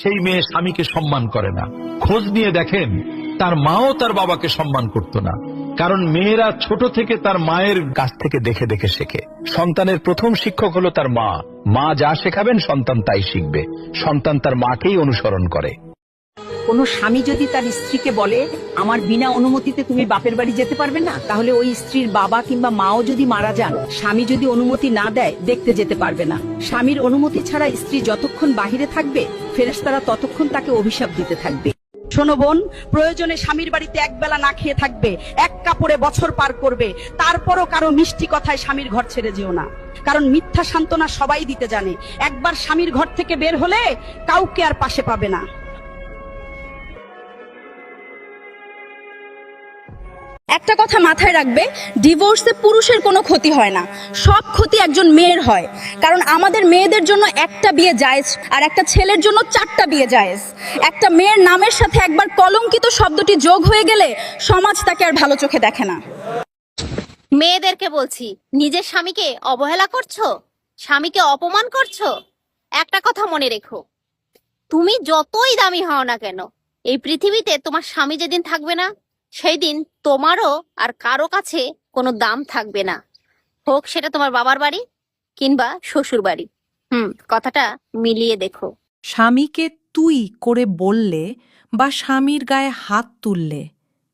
সেই মেয়ে স্বামীকে সম্মান করে না। খোঁজ নিয়ে দেখেন তার মাও তার বাবাকে সম্মান করত না, কারণ মেয়েরা ছোট থেকে তার মায়ের কাছ থেকে দেখে দেখে শেখে। সন্তানের প্রথম শিক্ষক হলো তার মা। মা যা শেখাবেন সন্তান তাই শিখবে। সন্তান তার মাকেই অনুসরণ করে। কোন স্বামী যদি তার স্ত্রীকে বলে আমার বিনা অনুমতিতে তুমি বাপের বাড়ি যেতে পারবে না, তাহলে ওই স্ত্রীর বাবা কিংবা মাও যদি মারা যান, স্বামী যদি অনুমতি না দেয় দেখতে যেতে পারবে না। স্বামীর অনুমতি ছাড়া স্ত্রী যতক্ষণ বাহিরে থাকবে, ফেরেশতারা ততক্ষণ তাকে অভিশাপ দিতে থাকবে। শোনো বোন, প্রয়োজনে স্বামীর বাড়িতে একবেলা না খেয়ে থাকবে, এক কাপড়ে বছর পার করবে, তারপরও কারো মিষ্টি কথায় স্বামীর ঘর ছেড়ে যেও না। কারণ মিথ্যা সান্ত্বনা সবাই দিতে জানে, একবার স্বামীর ঘর থেকে বের হলে কাউকে আর পাশে পাবে না। একটা কথা মাথায় রাখবে, ডিভোর্সে পুরুষের কোনো ক্ষতি হয় না, সব ক্ষতি একজন মেয়ের হয়। কারণ আমাদের মেয়েদের জন্য একটা বিয়ে জায়েজ, আর একটা ছেলের জন্য 4টা বিয়ে জায়েজ। একটা মেয়ের নামের সাথে একবার কলঙ্কিত শব্দটি যোগ হয়ে গেলে সমাজ তাকে আর ভালো চোখে দেখে না। মেয়েদেরকে বলছি, নিজের স্বামীকে অবহেলা করছো, স্বামীকে অপমান করছো। একটা কথা মনে রেখো, তুমি যতই দামি হও না কেন, এই পৃথিবীতে তোমার স্বামী যেদিন থাকবে না, সেই দিন তোমারও আর কারো কাছে কোনো দাম থাকবে না, হোক সেটা তোমার বাবার বাড়ি কিংবা শ্বশুর বাড়ি। কথাটা মিলিয়ে দেখো। স্বামীকে তুই করে বললে বা স্বামীর গায়ে হাত তুললে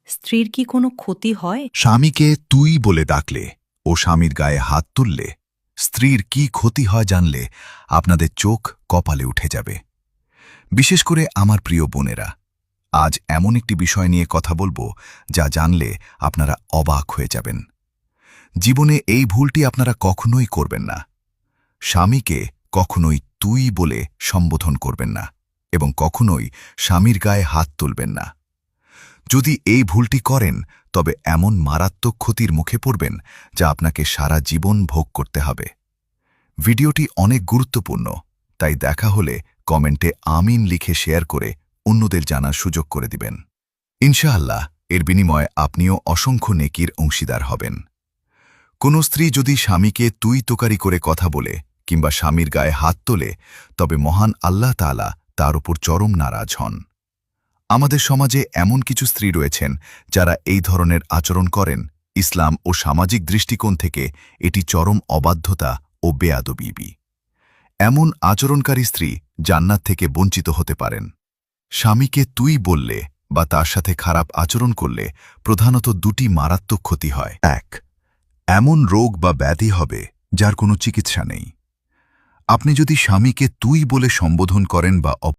স্ত্রীর কি কোনো ক্ষতি হয়? স্বামীকে তুই বলে ডাকলে ও স্বামীর গায়ে হাত তুললে স্ত্রীর কি ক্ষতি হয় জানলে আপনাদের চোখ কপালে উঠে যাবে। বিশেষ করে আমার প্রিয় বোনেরা, আজ এমন একটি বিষয় নিয়ে কথা বলবো যা জানলে আপনারা অবাক হয়ে যাবেন। জীবনে এই ভুলটি আপনারা কখনোই করবেন না। স্বামীকে কখনোই তুই বলে সম্বোধন করবেন না এবং কখনোই স্বামীর গায়ে হাত তুলবেন না। যদি এই ভুলটি করেন তবে এমন মারাত্মক ক্ষতির মুখে পড়বেন যা আপনাকে সারা জীবন ভোগ করতে হবে। ভিডিওটি অনেক গুরুত্বপূর্ণ, তাই দেখা হলে কমেন্টে আমিন লিখে শেয়ার করে অন্যদের জানার সুযোগ করে দিবেন। ইনশাআল্লাহ এর বিনিময়ে আপনিও অসংখ্য নেকির অংশীদার হবেন। কোনো স্ত্রী যদি স্বামীকে তুই তোকারি করে কথা বলে কিংবা স্বামীর গায়ে হাত তোলে, তবে মহান আল্লাহ তাআলা তার উপর চরম নারাজ হন। আমাদের সমাজে এমন কিছু স্ত্রী রয়েছেন যারা এই ধরনের আচরণ করেন। ইসলাম ও সামাজিক দৃষ্টিকোণ থেকে এটি চরম অবাধ্যতা ও বেয়াদবি। এমন আচরণকারী স্ত্রী জান্নাত থেকে বঞ্চিত হতে পারেন। স্বামীকে তুই বললে বা তার সাথে খারাপ আচরণ করলে প্রধানত 2টি মারাত্মক ক্ষতি হয়। 1, এমন রোগ বা ব্যাধি হবে যার কোনো চিকিৎসা নেই। আপনি যদি স্বামীকে তুই বলে সম্বোধন করেন বা